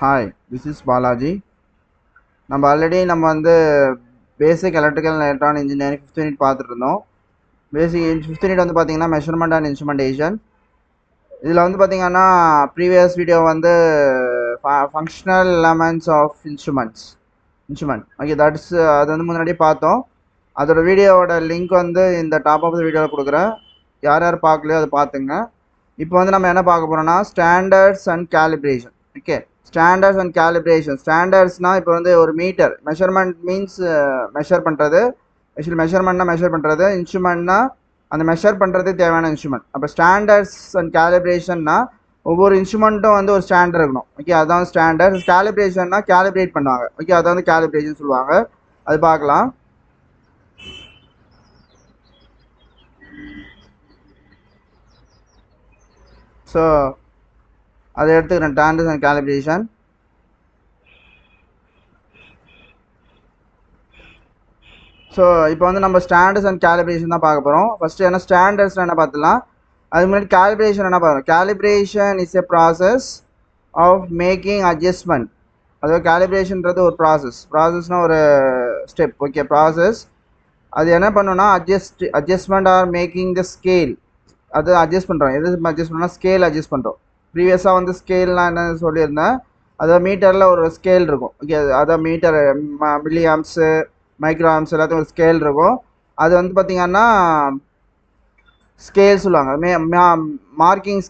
Hi, this is Balaji. நம்ம வந்து பேசிக் electrical and electronic engineering 5th unit பார்த்துட்டு இருந்தோம். பேசிக் 5th யூனிட் வந்து பார்த்தீங்கன்னா மெஷர்மெண்ட் அண்ட் இன்ஸ்ட்ருமெண்டேஷன். இதில் வந்து பார்த்தீங்கன்னா ப்ரீவியஸ் வீடியோ வந்து functional elements of instrument okay that's அது வந்து முன்னாடியே பார்த்தோம். அதோட வீடியோவோட லிங்க் வந்து இந்த டாப் ஆஃப் த வீடியோவில் கொடுக்குறேன். யார் யார் பார்க்கலையோ அதை பார்த்துங்க. இப்போ வந்து நம்ம என்ன பார்க்க போகிறோம்னா standards and calibration. Okay, standards and calibration. ஸ்டாண்டர்ட்ஸ்னால் இப்போ வந்து ஒரு மீட்டர் மெஷர்மெண்ட் மீன்ஸ் மெஷர் பண்ணுறது. ஆக்சுவலி மெஷர்மெண்ட்னா மெஷர் பண்ணுறது, இன்ஸ்ட்ருமெண்ட்னா அந்த மெஷர் பண்ணுறது தேவையான இன்ஸ்ட்ருமெண்ட். அப்போ ஸ்டாண்டர்ட்ஸ் அண்ட் கேலிப்ரேஷன்னா ஒவ்வொரு இன்ஸ்ட்ருமெண்ட்டும் வந்து ஒரு ஸ்டாண்டர்ட் இருக்கணும். ஓகே, அதான் ஸ்டாண்டர்ட். கேலிப்ரேஷன்னா கேலிப்ரேட் பண்ணுவாங்க. ஓகே, அதை வந்து கேலிப்ரேஷன் சொல்லுவாங்க. அது பார்க்கலாம். ஸோ அதை எடுத்துக்கிறேன், ஸ்டாண்டர்ட்ஸ் அண்ட் கேலிப்ரேஷன். ஸோ இப்போ வந்து நம்ம ஸ்டாண்டர்ட்ஸ் அண்ட் கேலிப்ரேஷன் தான் பார்க்க போகிறோம். ஃபஸ்ட்டு என்ன ஸ்டாண்டர்ட்ஸ் என்ன பார்த்துலாம். அதுக்கு முன்னாடி கேலிப்ரேஷன் என்ன பார்க்குறோம். Calibration is a process of making adjustment. அதாவது கேலிப்ரேஷன்றது ஒரு ப்ராசஸ்னால் ஒரு ஸ்டெப். Okay, process. அது என்ன பண்ணுன்னா adjustment are making the scale. அது அட்ஜஸ்ட் பண்ணுறோம். எது அட்ஜஸ்ட் பண்ணால் ஸ்கேல் அட்ஜஸ்ட் பண்ணுறோம். ப்ரீவியஸாக வந்து ஸ்கேல்னால் என்ன சொல்லியிருந்தேன். அதாவது மீட்டரில் ஒரு ஸ்கேல் இருக்கும். ஓகே, அதாவது meter milli amps micro amps எல்லாத்தையும் ஒரு ஸ்கேல் இருக்கும். அது வந்து பார்த்திங்கன்னா ஸ்கேல் சொல்லுவாங்க. மார்க்கிங்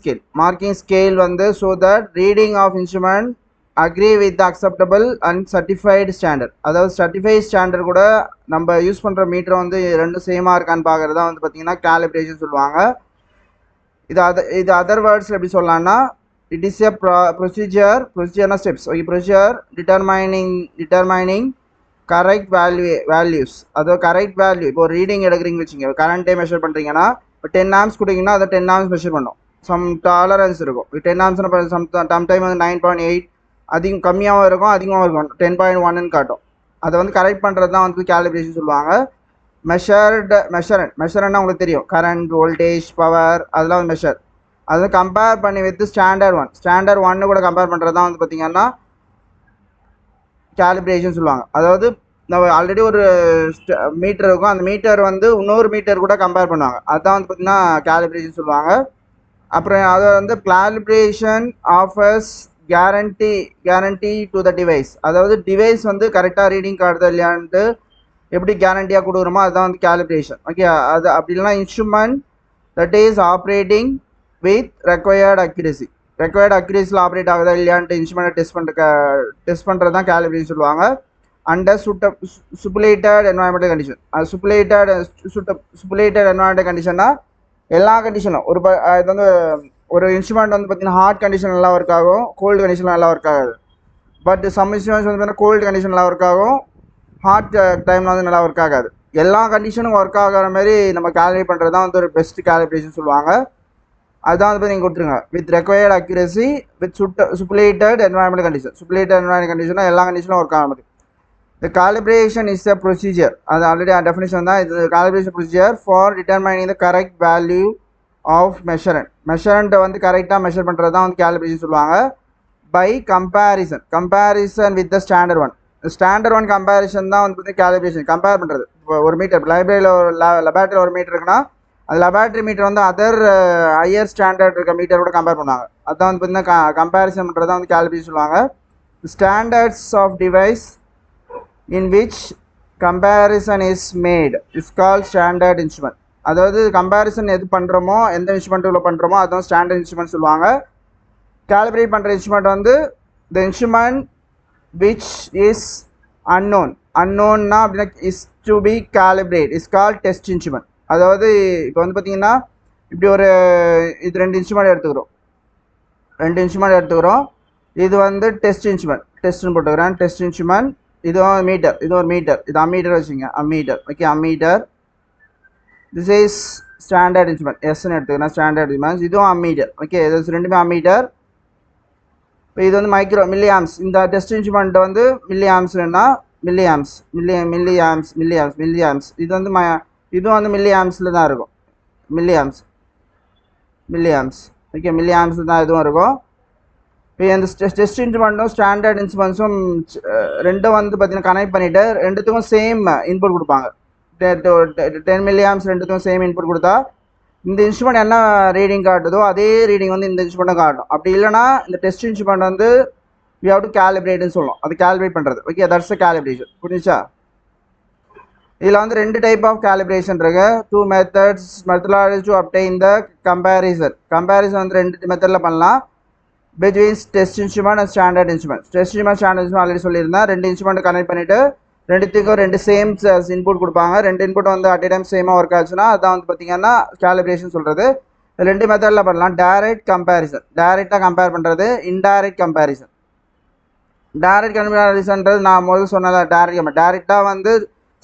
ஸ்கேல் வந்து so that reading of instrument agree with acceptable and certified standard. அதாவது சர்டிஃபைட் ஸ்டாண்டர்ட் கூட நம்ம யூஸ் பண்ணுற மீட்டர் வந்து ரெண்டும் சேமாக இருக்கான்னு பார்க்குறது தான் வந்து பார்த்திங்கன்னா கேலிப்ரேஷன் சொல்லுவாங்க. இது அதர் வேர்ட்ஸில் எப்படி சொல்லலாம்னா இட் இஸ் எ ப்ரொசீஜர்னா steps. Okay, procedure determining correct values. அதாவது கரெக்ட் வேல்யூ. இப்போ ரீடிங் எடுக்கிறீங்க வச்சுங்க, கரண்ட்டே மெஷர் பண்ணுறீங்கன்னா இப்போ 10 ஆம்ஸ் கொடுத்தீங்கன்னா அதை 10 ஆம்ஸ் மெஷர் பண்ணும். சம் டாலரன்ஸ் இருக்கும். 10 ஆம்ஸ்னா டைம் வந்து 9.8 அதிகம் கம்மியாகவும் இருக்கும் அதிகமாகவும் இருக்கும். 10.1ன்னு காட்டும். அதை வந்து கரெக்ட் பண்ணுறது தான் வந்து கேலிப்ரேஷன் சொல்லுவாங்க. மெஷர்னா உங்களுக்கு தெரியும், கரண்ட், வோல்டேஜ், பவர், அதெல்லாம் வந்து மெஷர். அதை கம்பேர் பண்ணி வித் ஸ்டாண்டர்ட் ஒன்னு கூட கம்பேர் பண்ணுறது தான் வந்து பார்த்திங்கன்னா கேலிப்ரேஷன் சொல்லுவாங்க. அதாவது நம்ம ஆல்ரெடி ஒரு மீட்டர் இருக்கும், அந்த மீட்டர் வந்து இன்னொரு மீட்டர் கூட கம்பேர் பண்ணுவாங்க. அதுதான் வந்து பார்த்திங்கன்னா கேலிப்ரேஷன் சொல்லுவாங்க. அப்புறம் அதை வந்து calibration offers guarantee to the device. அதாவது டிவைஸ் வந்து கரெக்டாக ரீடிங் காட்டுதா இல்லையான்ட்டு எப்படி கேரண்டியாக கொடுக்குறோமோ அதுதான் வந்து கேலிப்ரேஷன். ஓகே, அது அப்படி இல்லைனா instrument that is operating with required அக்யூரேசியில் ஆப்ரேட் ஆகுதா இல்லையான்ட்டு இன்ஸ்ட்ருமெண்ட்டை டெஸ்ட் பண்ணுறது தான் கேலிப்ரேஷன் சொல்லுவாங்க. Under stipulated environmental condition. அது சுப்புலேட்டட் என்வாயன்மெண்டல் கண்டிஷன்னா எல்லா கண்டிஷனும் இது வந்து ஒரு இன்ஸ்ட்ருமெண்ட் வந்து பார்த்திங்கன்னா ஹாட் கண்டிஷன் நல்லா ஒர்க் ஆகும், கோல்டு கண்டிஷன் நல்லா ஒர்க் ஆகாது. பட் சம் இன்ஸ்ட்ருமெண்ட்ஸ் வந்து பார்த்தீங்கன்னா கோல்டு கண்டிஷன் நல்லா ஒர்க் ஆகும், ஹாட் டைமில் வந்து நல்லா ஒர்க் ஆகாது. எல்லா கண்டிஷனும் ஒர்க் ஆகிற மாதிரி நம்ம கேலிப்ரேட் பண்ணுறது தான் வந்து ஒரு பெஸ்ட் கேலிப்ரேஷன் சொல்லுவாங்க. அதுதான் வந்து நீங்கள் கொடுத்துருங்க. With required accuracy with stipulated environmental கண்டிஷனாக எல்லா கண்டிஷனும் ஒர்க் ஆக மாதிரி. The calibration is a procedure. அது ஆல்ரெடி டெஃபினிஷன் தான். இது calibration procedure for determining the correct value of மெஷரண்ட்டை வந்து கரெக்டாக மெஷர் பண்ணுறது தான் வந்து calibration சொல்லுவாங்க. By comparison with the standard one comparison தான் வந்து கேலிப்ரேஷன். கம்பேர் பண்ணுறது. இப்போ ஒரு மீட்டர் லெபார்ட்டரியில் ஒரு மீட்டர் இருக்குன்னா அது லெபார்ட்டரி மீட்டர் வந்து அதர் ஹையர் ஸ்டாண்டர்ட் இருக்க மீட்டர் கூட கம்பேர் பண்ணுவாங்க. அதுதான் வந்து பார்த்தீங்கன்னா கம்பேரிசன் பண்ணுறது தான் வந்து கேலிப்ரேஷன் சொல்லுவாங்க. Standards of device in which comparison is made is called standard instrument. அதாவது கம்பேரிசன் எது பண்ணுறோமோ, எந்த இன்ஸ்ட்ருமெண்ட்டில் பண்ணுறோமோ அதுதான் ஸ்டாண்டர்ட் இன்ஸ்ட்ருமெண்ட் சொல்லுவாங்க. கேலிப்ரேட் பண்ணுற இன்ஸ்ட்ருமெண்ட் வந்து the instrument which is unknownனா அப்படின்னா is to be calibrate is called test instrument. அதாவது இப்போ வந்து பார்த்தீங்கன்னா இப்படி இது ரெண்டு இன்ஸ்ட்ருமெண்ட் எடுத்துக்கிறோம். இது வந்து டெஸ்ட் இன்ஸ்ட்ருமெண்ட்னு போட்டுக்கிறேன். Test instrument. இது ஒரு மீட்டர், இது அம்மீட்டர் வச்சுங்க. Okay, ammeter. This is standard instrument. எஸ்ன்னு எடுத்துக்கிறேன், ஸ்டாண்டர்ட் இன்ஸ்ட்ருமெண்ட். இதுவும் அம்மீட்டர். ஓகே, இது ரெண்டுமே அம்மீட்டர். இப்போ இது வந்து மில்லி ஆம்ஸ். இந்த டெஸ்ட் இன்ஸ்ட்ருமெண்ட் வந்து மில்லி ஆம்ஸ்னா மில்லி ஆம்ஸ். இது வந்து இதுவும் வந்து மில்லி ஆம்ஸில் தான் இருக்கும். Milli arms. ஓகே, மில்லி ஆம்ஸில் தான் இதுவும் இருக்கும். இப்போ இந்த டெஸ்ட் இன்ஸ்ட்ருமெண்ட்டும் ஸ்டாண்டர்ட் இன்ஸ்ட்ருமெண்ட்ஸும் ரெண்டும் வந்து பார்த்தீங்கன்னா கனெக்ட் பண்ணிவிட்டு ரெண்டுத்துக்கும் சேம் இன்புட் கொடுப்பாங்க. 10 milliamps ரெண்டுத்துக்கும் சேம் இன்புட் கொடுத்தா இந்த இன்ஸ்ட்ருமெண்ட் என்ன ரீடிங் காட்டுதோ அதே ரீடிங் வந்து இந்த இன்ஸ்ட்ருமெண்ட்டும் காட்டும். அப்படி இல்லைனா இந்த டெஸ்ட் இன்ஸ்ட்ருமெண்ட் வந்து we have to calibrateன்னு சொல்லணும். அது கேலிப்ரேட் பண்ணுறது. Okay, that's a calibration. புரிஞ்சுச்சா? இதில் வந்து ரெண்டு டைப் ஆஃப் கேலிப்ரேஷன் இருக்கு. 2 methodology to obtained the comparison வந்து ரெண்டு மெத்தடில் பண்ணலாம். Between test instrument and standard instrument. Test instrument already சொல்லியிருந்தேன். ரெண்டு இன்ஸ்ட்ருமெண்ட் கனெக்ட் பண்ணிவிட்டு ரெண்டுத்துக்கும் ரெண்டு சேம் இன்புட் கொடுப்பாங்க. ரெண்டு இன்புட் வந்து அட் டைம் சேமாக ஒர்க் ஆச்சுன்னா அதான் வந்து பார்த்தீங்கன்னா கேலிப்ரேஷன் சொல்கிறது. ரெண்டு மெத்தடில் பண்ணலாம். டைரக்ட் கம்பேரிசன், டைரெக்டாக கம்பேர் பண்ணுறது. Indirect comparison. டைரக்ட் கம்பேரிசன்றது நான் முதல்ல சொன்னல, டைரெக்டாக வந்து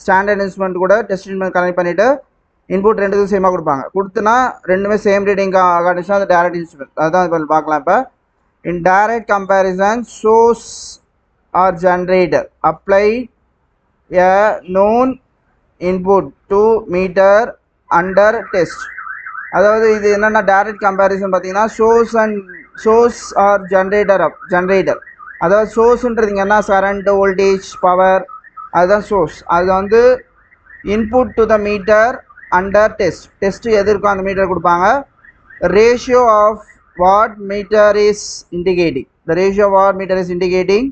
ஸ்டாண்டர்ட் இன்ஸ்ட்ருமெண்ட் கூட டெஸ்ட் இன்ஸ்ட்ருமெண்ட் கனெக்ட் பண்ணிவிட்டு இன்புட் ரெண்டுக்கும் சேமாக கொடுப்பாங்க. கொடுத்துனா ரெண்டுமே சேம் ரீடிங் காட்டுச்சுன்னா அது டைரக்ட் இன்ஸ்ட்ருமெண்ட். அதுதான் இப்போ பார்க்கலாம். இப்போ in direct comparison, source or generator apply a known input to meter under test. அதாவது இது என்னென்னா டைரக்ட் கம்பேரிசன் பார்த்தீங்கன்னா சோர்ஸ் ஆர் ஜென்ரேட்டர். அதாவது சோர்ஸுன்றது என்ன, கரண்ட், வோல்டேஜ், பவர், அதுதான் சோர்ஸ். அது வந்து input to the meter under test எது இருக்கோ அந்த மீட்டர் கொடுப்பாங்க. Ratio of what meter is indicating, the ratio of what meter is indicating,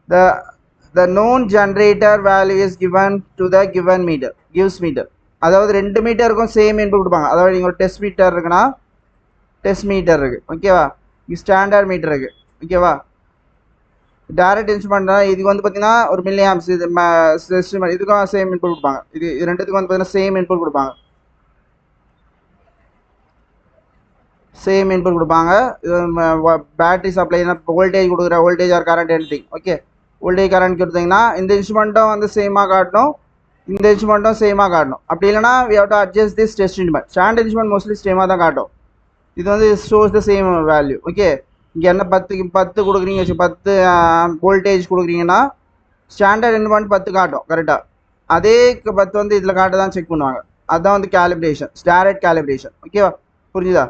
the known generator value is given to the given meter, gives meter. அதாவது ரெண்டு மீட்டருக்கும் same input கொடுப்பாங்க. அதாவது நீங்கள் ஒரு டெஸ்ட் மீட்டர் இருக்குன்னா டெஸ்ட் மீட்டர் இருக்குது, ஓகேவா, standard metre இருக்குது, ஓகேவா. டைரக்ட் இன்ஸ்ட்ருமெண்ட்னா இதுக்கு வந்து பார்த்தீங்கன்னா ஒரு மில்லி ஆம்ஸ், இது இதுக்கும் சேம் இன்புட் கொடுப்பாங்க. இது ரெண்டுத்துக்கும் வந்து பார்த்தீங்கன்னா சேம் இன்புட் கொடுப்பாங்க. சேம் இன்புட் கொடுப்பாங்க. இது பேட்டரி சப்ளைனா வோல்டேஜ் கொடுக்குற voltage or current anything. Okay, voltage current கொடுத்தீங்கன்னா இந்த இன்ஸ்ட்ருமெண்ட்டும் வந்து சேமாக காட்டணும், இந்த இன்ஸ்ட்ருமெண்ட்டும் சேமாக காட்டணும். அப்படி இல்லைனா we have to adjust this test instrument. Standard instrument mostly சேமாக தான் காட்டும். இது வந்து shows the same value. Okay, இங்கே என்ன 10 கொடுக்குறீங்க வச்சு 10 வோல்டேஜ் கொடுக்குறீங்கன்னா ஸ்டாண்டர்ட் இன்ஸ்ட்ருமெண்ட் 10 காட்டும் கரெக்டாக. அதே 10 வந்து இதில் காட்ட தான் செக் பண்ணுவாங்க. அதுதான் வந்து கேலிப்ரேஷன், டைரக்ட் கேலிப்ரேஷன். ஓகேவா, புரிஞ்சுதா?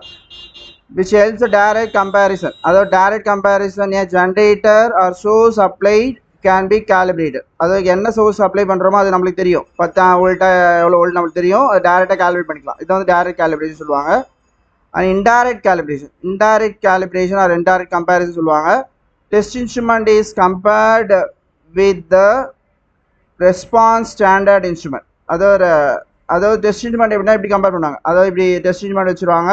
which helps the direct comparison. அதாவது direct comparison a generator or source applied can be calibrated. அதாவது என்ன சோர்ஸ் அப்ளை பண்ணுறோமோ அது நம்மளுக்கு தெரியும். 10 வோல்ட்டா எவ்வளோ வோல்ட் நம்மளுக்கு தெரியும், அது டேரெக்டாக கேலிப்ரேட் பண்ணிக்கலாம். இது வந்து டைரக்ட் கேலிப்ரேஷன் சொல்லுவாங்க. And indirect calibration or indirect comparison சொல்லுவாங்க. Test instrument is compared with the response standard instrument. அதாவது டெஸ்ட் இன்ஸ்ட்ருமெண்ட் எப்படின்னா இப்படி கம்பேர் பண்ணுவாங்க. அதாவது இப்படி டெஸ்ட் இன்ஸ்ட்ருமெண்ட் வச்சுருவாங்க,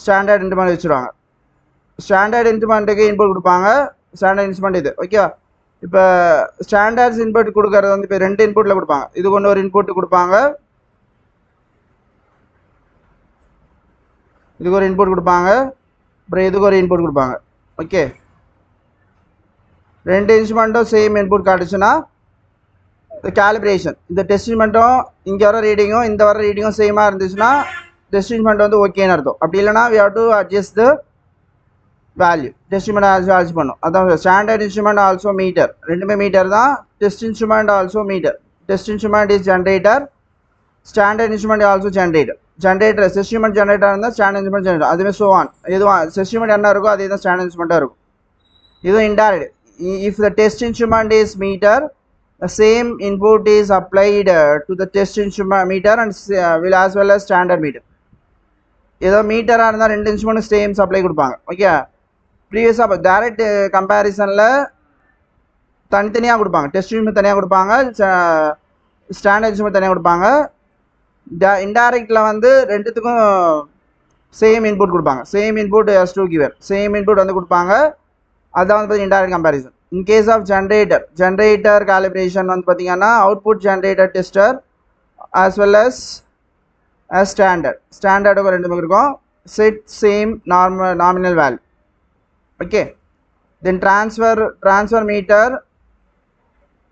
ஸ்டாண்டர்ட் இன்ஸ்ட்ருமெண்ட் வச்சுருவாங்க. ஸ்டாண்டர்ட் இன்ஸ்ட்ருமெண்ட்டுக்கு இன்புட் கொடுப்பாங்க. ஸ்டாண்டர்ட் இன்ஸ்ட்ருமெண்ட் இது, ஓகே. இப்போ ஸ்டாண்டர்ட்ஸ் இன்புட் கொடுக்கறது வந்து இப்போ ரெண்டு இன்புட்டில் கொடுப்பாங்க. இதுக்கு ஒன்று ஒரு இன்புட் கொடுப்பாங்க, இதுக்கு ஒரு இன்புட் கொடுப்பாங்க, அப்புறம் இதுக்கு ஒரு இன்புட் கொடுப்பாங்க. ஓகே, ரெண்டு இன்ஸ்ட்ருமெண்ட்டும் சேம் இன்புட் காட்டுச்சுன்னா கேலிப்ரேஷன். இந்த டெஸ்ட் இன்ஸ்ட்ருமெண்ட்டும் இங்கே வர ரீடிங்கும் இந்த வர ரீடிங்கும் சேமாக இருந்துச்சுன்னா டெஸ்ட் இன்ஸ்ட்ருமெண்ட் வந்து ஓகேன்னு அர்த்தம். அப்படி இல்லைனா we have to adjust the value. Test instrument adjust பண்ணும். அதான் ஸ்டாண்டர்ட் இன்ஸ்ட்ருமெண்ட் ஆல்சோ மீட்டர், ரெண்டுமே மீட்டர் தான். Test instrument also meter. Test instrument is generator, standard instrument also generator. Test instrument generator இருந்தால் ஸ்டாண்டர்ட் இன்ஸ்ட்ருமெண்ட் ஜென்ரேட்டர், அதுவே so on. எதுவும் test instrument என்ன இருக்கோ அதே தான் ஸ்டாண்டர்ட் இன்ஸ்ட்ருமெண்ட்டாக இருக்கும். இதுவும் indirect. If the test instrument is meter, the same input is applied to the test instrument meter and will as well as standard meter. ஏதோ மீட்டராக இருந்தால் ரெண்டு இன்ஸ்ட்ருமெண்ட் சேம் சப்ளை கொடுப்பாங்க. ஓகே, ப்ரீவியஸாக டைரக்ட் கம்பேரிசனில் தனித்தனியாக கொடுப்பாங்க. டெஸ்ட் இன்ஸ்ட்ருமெண்ட் தனியாக கொடுப்பாங்க, ஸ்டாண்டர்ட் இன்ஸ்ட்ருமெண்ட் தனியாக கொடுப்பாங்க. இன்டைரக்டில் வந்து ரெண்டுத்துக்கும் சேம் இன்புட் கொடுப்பாங்க. Same input as to giver, same input வந்து கொடுப்பாங்க. அதுதான் வந்து பார்த்தீங்கன்னா indirect comparison. In case of generator calibration வந்து பார்த்தீங்கன்னா output generator tester as well as ஸ்டாண்டர்டுக்கு ரெண்டுமே இருக்கும். Set same nominal value. Okay, then transfer meter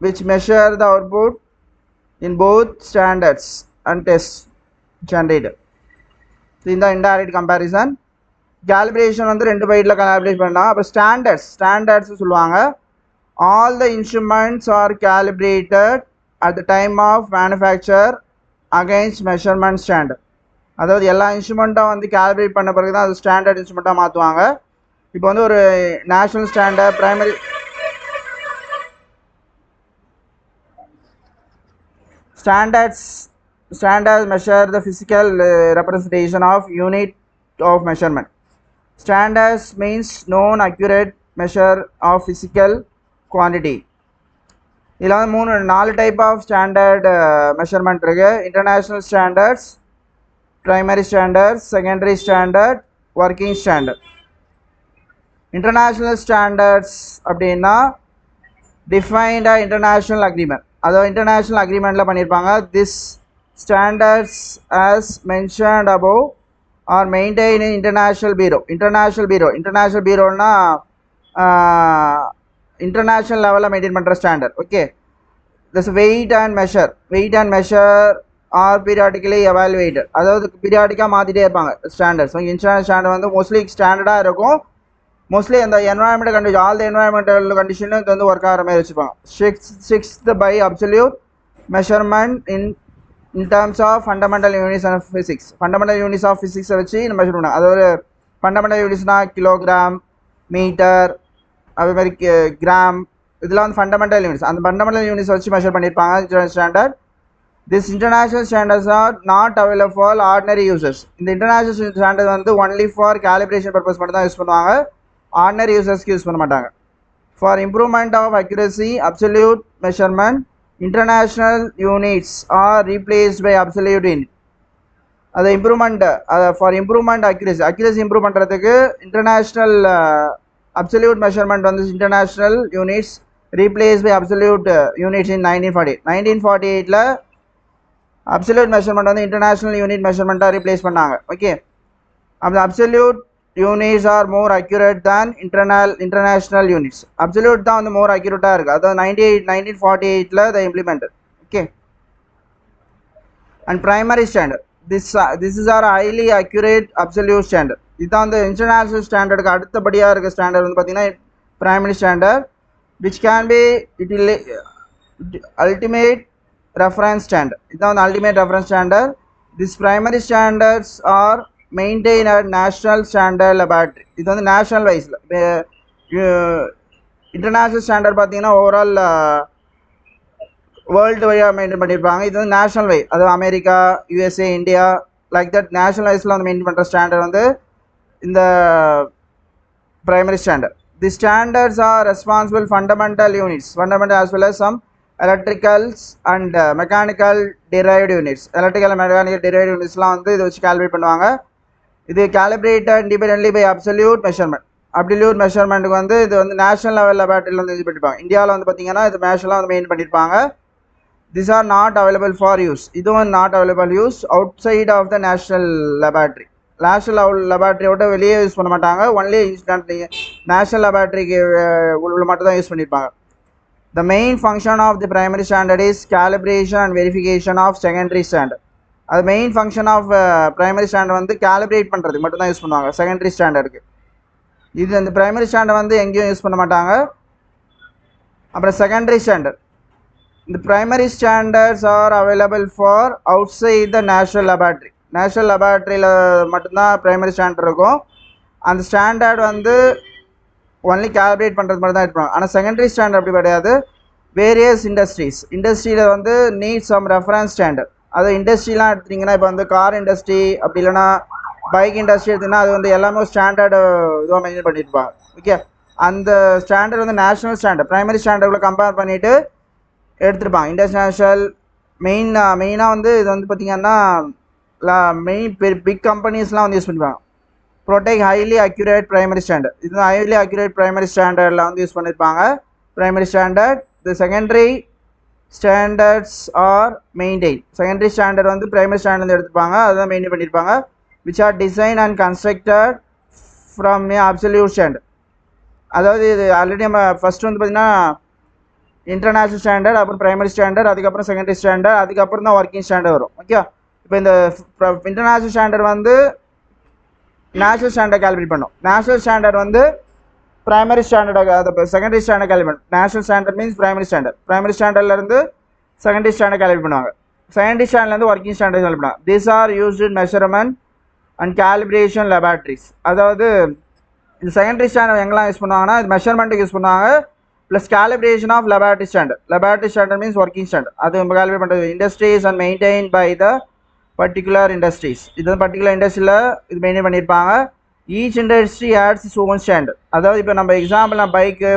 which measure the output in both standards and test generator. இந்த indirect comparison. Calibration வந்து ரெண்டு பைட்டில் calibrate பண்ணலாம். அப்புறம் ஸ்டாண்டர்ட்ஸ் சொல்லுவாங்க. All the instruments R calibrated at the time of manufacture against measurement standard. அதாவது எல்லா இன்ஸ்ட்ருமெண்ட்டும் வந்து கேலிப்ரேட் பண்ண பிறகு தான் அது ஸ்டாண்டர்ட் இன்ஸ்ட்ருமெண்ட்டாக மாற்றுவாங்க. இப்போ வந்து ஒரு national standard primary standards measure the physical representation of unit of measurement. Standards means known accurate measure of physical quantity. இதில் வந்து 4 டைப் ஆஃப் ஸ்டாண்டர்ட் மெஷர்மெண்ட் இருக்கு. International standards, primary standards, secondary standard, working standard. International standards அப்படின்னா defined international agreement, அதாவது international அக்ரிமெண்ட்டில் பண்ணியிருப்பாங்க. This standards as mentioned above are maintain in international bureau. International பீரோன்னா international லெவலில் maintain பண்ணுற standard. Okay, this weight and measure are periodically evaluated, அதாவது பீரியாடிக்காக மாற்றிட்டே இருப்பாங்க ஸ்டாண்டர்ட்ஸ். இன்டர்நேஷ்னல் ஸ்டாண்டர்ட் வந்து மோஸ்ட்லி ஸ்டாண்டர்டாக இருக்கும். மோஸ்ட்லி அந்த environmental condition, all the environmental கண்டிஷனும் இது வந்து ஒர்க் ஆகிற மாதிரி வச்சுப்பாங்க. Sixth by absolute measurement in terms of fundamental units of physics. Fundamental units of ஃபிசிக்ஸை வச்சு மெஷர் பண்ணுவாங்க. அதாவது ஃபண்டமெண்டல் யூனிட்ஸ்னால் கிலோகிராம், மீட்டர், அதே மாதிரி கிராம், இதெல்லாம் வந்து ஃபண்டமெண்டல் யூனிட்ஸ். அந்த ஃபண்டமெண்டல் யூனிட்ஸ் வச்சு மெஷர் பண்ணியிருப்பாங்க international standard. This international standards are not available for ordinary users. இந்த இன்டர்நேஷ்னல் ஸ்டாண்டர்ட் வந்து ஒன்லி ஃபார் கேலிப்ரேஷன் பர்பஸ் மட்டும் தான் யூஸ் பண்ணுவாங்க, ஆர்டினரி யூசர்ஸ்க்கு யூஸ் பண்ண மாட்டாங்க. For improvement of accuracy absolute measurement international units are replaced by absolute unit. அது improvement, அதை ஃபார் இம்ப்ரூவ்மெண்ட் அக்யூரசி இம்ப்ரூவ் பண்ணுறதுக்கு இன்டர்நேஷ்னல் அப்சல்யூட் மெஷர்மெண்ட் வந்து international units replace by absolute units in 1948. Absolute measurement வந்து international unit மெஷர்மெண்ட்டாக replace பண்ணாங்க. Okay, அந்த absolute units are more accurate than international units. Absolute தான் வந்து மோர் அக்யூரேட்டாக இருக்குது. அதாவது 1948 the implemented. Okay, and primary standard, this is are highly accurate absolute standard. இதுதான் வந்து இன்டர்நேஷ்னல் ஸ்டாண்டர்டுக்கு அடுத்தபடியாக இருக்க ஸ்டாண்டர்ட் வந்து பார்த்தீங்கன்னா primary standard, which can be ultimate reference standard. இதுதான் வந்து ultimate reference standard. These primary standards are maintained at national standard laboratory. இது வந்து நேஷனல் வைஸில். இன்டர்நேஷ்னல் ஸ்டாண்டர்ட் பார்த்தீங்கன்னா ஓவரால் வேர்ல்டு வையாக மெயின்டைன் பண்ணியிருப்பாங்க. இது வந்து நேஷனல் வை, அது America, USA, India, like that national வைஸில் வந்து மெயின்டைன் பண்ணுற ஸ்டாண்டர்ட் வந்து இந்த primary standard. The standards are responsible fundamental as well as some electricals and mechanical derived units. Electrical and mechanical derived unitsலாம் வந்து இதை வச்சு கால்குலேட் பண்ணுவாங்க. இது calibrated independently by absolute measurement. Absolute மெஷர்மெண்ட்டுக்கு வந்து இது வந்து நேஷனல் லெவல் லெபார்ட்டரியில் வந்து இது பண்ணியிருப்பாங்க. இந்தியாவில் வந்து பார்த்தீங்கன்னா இது நேஷனலாக வந்து மெயின் பண்ணியிருப்பாங்க. This are not available for use. இதுவும் not available use out of the national laboratory. National லெபார்ட்டரியோட வெளியே யூஸ் பண்ண மாட்டாங்க. ஒன்லி நேஷனல் லெபார்ட்டரிக்கு உள்ள மட்டும் தான் யூஸ் பண்ணியிருப்பாங்க. The main function of the primary standard is calibration and verification of secondary standard. அது main function of primary standard வந்து கேலிப்ரேட் பண்ணுறதுக்கு மட்டும் தான் யூஸ் பண்ணுவாங்க செகண்டரி ஸ்டாண்டர்டுக்கு. இது அந்த பிரைமரி ஸ்டாண்டர்ட் வந்து எங்கேயும் யூஸ் பண்ண மாட்டாங்க. அப்புறம் செகண்டரி ஸ்டாண்டர்ட், இந்த primary standards are available for outside the national laboratory. National லெபார்ட்டரியில் மட்டும்தான் ப்ரைமரி ஸ்டாண்டர்ட் இருக்கும். அந்த ஸ்டாண்டர்ட் வந்து ஒன்லி கேல்குலேட் பண்ணுறது மட்டும் தான் இருப்பாங்க. ஆனால் செகண்டரி ஸ்டாண்டர்ட் அப்படி கிடையாது. வேரியஸ் இண்டஸ்ட்ரியில் வந்து நீட் சம் ரெஃபரன்ஸ் ஸ்டாண்டர்ட். அது இண்டஸ்ட்ரிலாம் எடுத்திங்கன்னா இப்போ வந்து கார் இண்டஸ்ட்ரி அப்படி இல்லைனா பைக் இண்டஸ்ட்ரி எடுத்திங்கன்னா அது வந்து எல்லாமே ஸ்டாண்டர்டு இதுவாக மெயின்டைன் பண்ணியிருப்பாங்க. ஓகே, அந்த ஸ்டாண்டர்ட் வந்து நேஷனல் ஸ்டாண்டர்ட் ப்ரைமரி ஸ்டாண்டர்டில் கம்பேர் பண்ணிவிட்டு எடுத்துருப்பாங்க. இன்டர்நேஷ்னல் மெயினாக வந்து இது வந்து பார்த்திங்கன்னா மெயின் பிக் கம்பெனிஸ்லாம் வந்து யூஸ் பண்ணிப்பாங்க. Protect highly accurate primary standard, இது ஹைலி அக்யூரேட் ப்ரைமரி ஸ்டாண்டர்டில் வந்து யூஸ் பண்ணியிருப்பாங்க. ப்ரைமரி ஸ்டாண்டர்ட் தி secondary standards R maintain. Secondary standard வந்து ப்ரைமரி ஸ்டாண்டர்ட் எடுத்துப்பாங்க, அதுதான் மெயின்டைன் பண்ணியிருப்பாங்க. Which are design and constructed from A absolute standard. அதாவது இது ஆல்ரெடி நம்ம ஃபஸ்ட்டு வந்து பார்த்திங்கன்னா இன்டர்நேஷ்னல் ஸ்டாண்டர்ட், அப்புறம் ப்ரைமரி ஸ்டாண்டர்ட், அதுக்கப்புறம் செகண்டரி ஸ்டாண்டர்ட், அதுக்கப்புறம் தான் ஒர்க்கிங் ஸ்டாண்டர்ட் வரும். ஓகே, இப்போ இந்த இன்டர்நேஷ்னல் ஸ்டாண்டர்ட் வந்து நேஷனல் ஸ்டாண்டர்ட் கால்குலேட் பண்ணும். நேஷனல் ஸ்டாண்டர்ட் வந்து பிரைமரி ஸ்டாண்டர்டாக அதை செகண்டரி ஸ்டாண்டர்ட் கால்குலேட் பண்ணும். நேஷனல் ஸ்டாண்டர்ட் மீன்ஸ் பிரைமரி ஸ்டாண்டர்ட்லேருந்து செகண்டரி ஸ்டாண்டர்ட் கால்குலேட் பண்ணுவாங்க. செகண்டரி ஸ்டாண்டர்ட்லேருந்து ஒர்க்கிங் ஸ்டாண்டர்ட் கால்குலேட் பண்ணுவாங்க. This are used in measurement and calibration laboratories. அதாவது இது செகண்டரி ஸ்டாண்டர்ட் எங்கெல்லாம் யூஸ் பண்ணுவாங்கன்னா இது மெஷர்மெண்ட்டுக்கு யூஸ் பண்ணுவாங்க. Plus calibration of laboratory standard. Laboratory standard means working standard. அது நம்ம கேலிப்ரேட் பண்ணுறது industries and maintain by the particular industries. இது வந்து பர்டிகுலர் இண்டஸ்ட்ரியில் இது மெயின்டைன் பண்ணியிருப்பாங்க. Each industry adds its own standard. அதாவது இப்போ நம்ம எக்ஸாம்பிள் நான் பைக்கு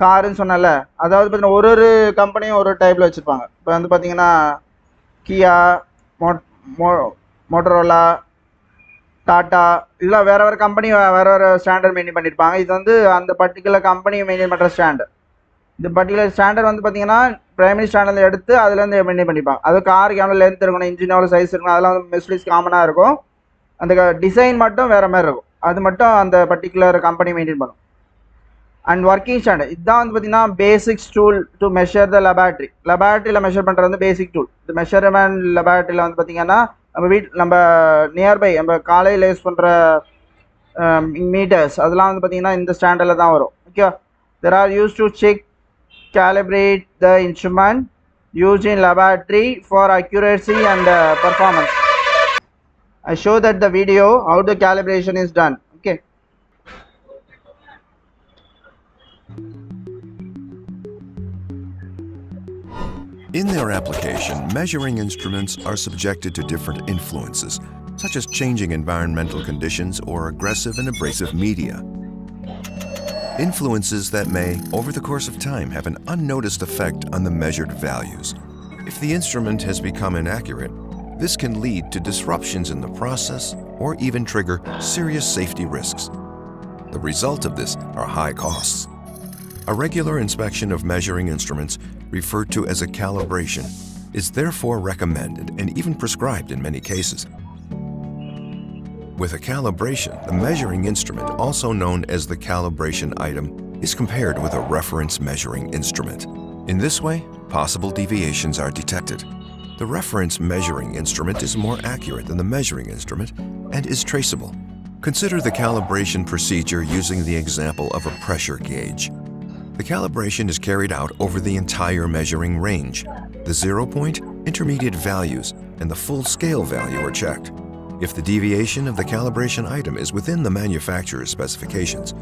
காருன்னு சொன்னல, அதாவது பார்த்தீங்கன்னா ஒரு ஒரு கம்பெனியும் ஒரு டைப்பில் வச்சுருப்பாங்க. இப்போ வந்து பார்த்தீங்கன்னா கியா, மோட்டரோலா, டாட்டா, இதெல்லாம் வேறு வேறு கம்பெனி வேறு வேறு ஸ்டாண்டர்ட் மெயின்டைன் பண்ணியிருப்பாங்க. இது வந்து அந்த பர்டிகுலர் கம்பெனி மெயின்டைன் பண்ணுற ஸ்டாண்டர்ட். இந்த பர்டிகுலர் ஸ்டாண்டர்ட் வந்து பார்த்தீங்கன்னா பிரைமரி ஸ்டாண்டர்டில் எடுத்து அதுலேருந்து மெயின்டைன் பண்ணிப்பாங்க. அது காருக்கு எவ்வளோ லென்த் இருக்கணும், இன்ஜின் எவ்வளோ சைஸ் இருக்கணும், அதெல்லாம் வந்து மெஸ்லிஸ் காமனாக இருக்கும். அந்த டிசைன் மட்டும் வேறு மாதிரி இருக்கும். அது மட்டும் அந்த பர்டிகுலர் கம்பெனி மெயின்டைன் பண்ணும். அண்ட் ஒர்க்கிங் ஸ்டாண்டர்ட் இதுதான் வந்து பார்த்தீங்கன்னா basics tool to measure the laboratory. லெபார்ட்ரியில் மெஷர் பண்ணுறது வந்து பேசிக் டூல். இந்த மெஷர்மெண்ட் லெபார்ட்ரியில் வந்து பார்த்தீங்கன்னா நம்ம நியர்பை நம்ம காலையில் யூஸ் பண்ணுற மீட்டர்ஸ் அதெல்லாம் வந்து பார்த்தீங்கன்னா இந்த ஸ்டாண்டர்டில் தான் வரும். Okay, there are use to check calibrate the instrument used in laboratory for accuracy and performance. I show that the video how the calibration is done. Okay. In their application, measuring instruments are subjected to different influences, such as changing environmental conditions or aggressive and abrasive media. Influences that may, over the course of time, have an unnoticed effect on the measured values. If the instrument has become inaccurate, this can lead to disruptions in the process or even trigger serious safety risks. The result of this are high costs. A regular inspection of measuring instruments, referred to as a calibration, is therefore recommended and even prescribed in many cases. With a calibration, the measuring instrument, also known as the calibration item, is compared with a reference measuring instrument. In this way, possible deviations are detected. The reference measuring instrument is more accurate than the measuring instrument and is traceable. Consider the calibration procedure using the example of a pressure gauge. The calibration is carried out over the entire measuring range. The 0 point, intermediate values, and the full scale value are checked. If the deviation of the calibration item is within the manufacturer's specifications,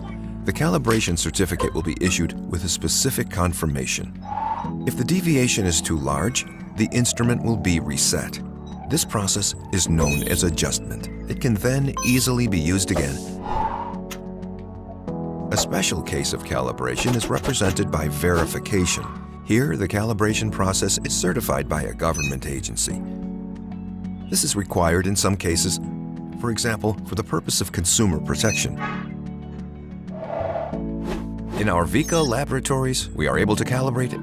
the calibration certificate will be issued with a specific confirmation. If the deviation is too large, the instrument will be reset. This process is known as adjustment. It can then easily be used again. A special case of calibration is represented by verification. Here, the calibration process is certified by a government agency. This is required in some cases, for example, for the purpose of consumer protection. In our Vika laboratories, we are able to calibrate,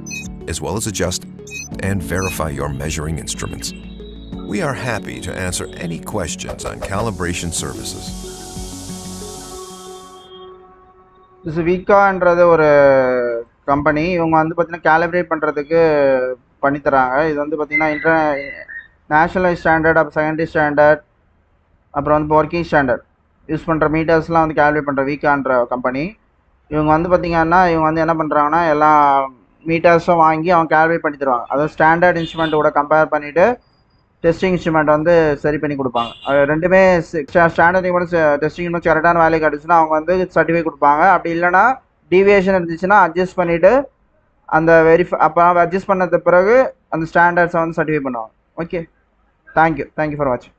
as well as adjust and verify your measuring instruments. We are happy to answer any questions on calibration services. This விகான்றது ஒரு company. இவங்க வந்து பார்த்தீங்கன்னா calibrate பண்ணுறதுக்கு பண்ணித்தராங்க. இது வந்து பார்த்தீங்கன்னா national standard, அப்புறம் secondary standard, அப்புறம் வந்து ஒர்க்கிங் ஸ்டாண்டர்ட் யூஸ் பண்ணுற மீட்டர்ஸ்லாம் வந்து கேலிப்ரேட் பண்ணுற விகான்ற கம்பெனி. இவங்க வந்து பார்த்திங்கன்னா இவங்க வந்து என்ன பண்ணுறாங்கன்னா எல்லா மீட்டர்ஸும் வாங்கி அவங்க கேலிப்ரேட் பண்ணி தருவாங்க. அதாவது ஸ்டாண்டர்ட் இன்ஸ்ட்ருமெண்ட்டோட கம்பேர் பண்ணிவிட்டு டெஸ்டிங் இன்ஸ்ட்ருமெண்ட் வந்து சரி பண்ணி கொடுப்பாங்க. அது ரெண்டுமே ஸ்டாண்டர்ட் டெஸ்டிங் இன்ஸ்ட்ருமெண்ட் கரெக்டான வேலை கிடச்சுன்னா அவங்க வந்து சர்டிஃபிகேட் கொடுப்பாங்க. அப்படி இல்லைனா டீவியேஷன் இருந்துச்சுன்னா அட்ஜஸ்ட் பண்ணிவிட்டு அந்த அப்போ அட்ஜஸ்ட் பண்ணது பிறகு அந்த ஸ்டாண்டர்ட்ஸை வந்து சர்டிஃபை பண்ணுவாங்க. ஓகே, தேங்க்யூ ஃபார் வாட்சிங்.